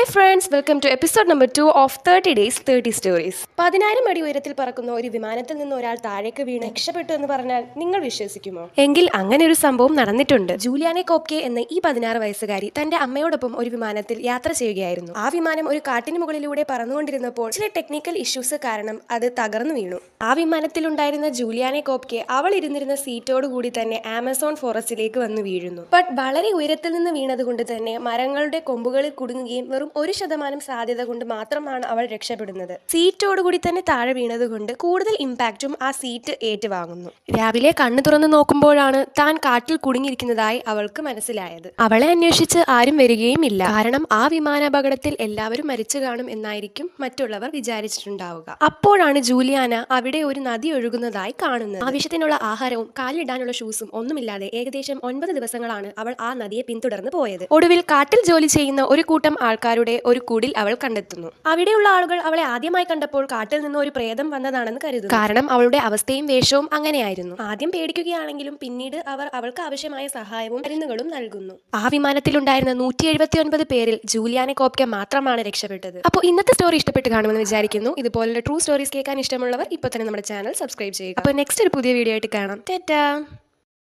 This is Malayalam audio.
Hi friends, welcome to episode number 2 of 30 Days 30 Stories. 10,000 അടി ഉയരത്തിൽ പറക്കുന്ന ഒരു വിമാനത്തിൽ നിന്ന് ഒരാൾ താഴേക്ക് വീണ് രക്ഷപ്പെട്ടു എന്ന് പറഞ്ഞാൽ നിങ്ങൾ വിശ്വസിക്കുമോ? എങ്കിൽ അങ്ങനെ ഒരു സംഭവം നടന്നിട്ടുണ്ട്. ജൂലിയാനെ കോപ്കെ എന്ന ഈ 16 വയസ്സുകാരി തന്റെ അമ്മയോടൊപ്പം ഒരു വിമാനത്തിൽ യാത്ര ചെയ്യുകയായിരുന്നു. ആ വിമാനം ഒരു കാട്ടിന് മുകളിലൂടെ പറന്നുകൊണ്ടിരുന്നപ്പോൾ ചില ടെക്നിക്കൽ ഇഷ്യൂസ് കാരണം അത് തകർന്നു വീണു. ആ വിമാനത്തിലുണ്ടായിരുന്ന ജൂലിയാനെ കോപ്കെ അവൾ ഇരുന്നിരുന്ന സീറ്റോട് കൂടി തന്നെ ആമസോൺ ഫോറസ്റ്റിലേക്ക് വന്നു വീഴുന്നു. ബട്ട് വളരെ ഉയരത്തിൽ നിന്ന് വീണതുകൊണ്ട് തന്നെ മരങ്ങളുടെ കൊമ്പുകളിൽ കുടുങ്ങുകയും വെറും 1% സാധ്യത കൊണ്ട് മാത്രമാണ് അവൾ രക്ഷപ്പെടുന്നത്. സീറ്റോടുകൂടി തന്നെ താഴെ വീണതുകൊണ്ട് കൂടുതൽ ഇമ്പാക്റ്റും ആ സീറ്റ് ഏറ്റുവാങ്ങുന്നു. രാവിലെ കണ്ണു തുറന്നു നോക്കുമ്പോഴാണ് താൻ കാട്ടിൽ കുടുങ്ങിയിരിക്കുന്നതായി അവൾക്ക് മനസ്സിലായത്. അവളെ അന്വേഷിച്ച് ആരും വരികയുമില്ല. കാരണം ആ വിമാനാപകടത്തിൽ എല്ലാവരും മരിച്ചു കാണും എന്നായിരിക്കും മറ്റുള്ളവർ വിചാരിച്ചിട്ടുണ്ടാവുക. അപ്പോഴാണ് ജൂലിയാന അവിടെ ഒരു നദി ഒഴുകുന്നതായി കാണുന്നത്. ആവശ്യത്തിനുള്ള ആഹാരവും കാലിടാനുള്ള ഷൂസും ഒന്നുമില്ലാതെ ഏകദേശം 9 ദിവസങ്ങളാണ് അവൾ ആ നദിയെ പിന്തുടർന്ന് പോയത്. ഒടുവിൽ കാട്ടിൽ ജോലി ചെയ്യുന്ന ഒരു കൂട്ടം ആൾക്കാരുടെ ഒരു കുടിൽ അവൾ കണ്ടെത്തുന്നു. അവിടെയുള്ള ആളുകൾ അവളെ ആദ്യമായി കണ്ടപ്പോൾ കാട്ടിൽ നിന്ന് ഒരു പ്രേതം വന്നതാണെന്ന് കരുതുന്നു. കാരണം അവളുടെ അവസ്ഥയും വേഷവും അങ്ങനെയായിരുന്നു. ആദ്യം പേടിക്കുകയാണെങ്കിലും പിന്നീട് അവർ അവൾക്ക് ആവശ്യമായ സഹായവും മരുന്നുകളും നൽകുന്നു. ആ വിമാനത്തിലുണ്ടായിരുന്ന 179 പേരിൽ ജൂലിയാനെ കോപ്കെ മാത്രമാണ് രക്ഷപ്പെട്ടത്. അപ്പോൾ ഇന്നത്തെ സ്റ്റോറി ഇഷ്ടപ്പെട്ട് കാണുമെന്ന് വിചാരിക്കുന്നു. ഇതുപോലുള്ള ട്രൂ സ്റ്റോറീസ് കേൾക്കാൻ ഇഷ്ടമുള്ളവർ ഇപ്പോൾ തന്നെ നമ്മുടെ ചാനൽ സബ്സ്ക്രൈബ് ചെയ്യുക. അപ്പോൾ നെക്സ്റ്റ് ഒരു പുതിയ വീഡിയോ ആയിട്ട് കാണാം. ടാറ്റാ.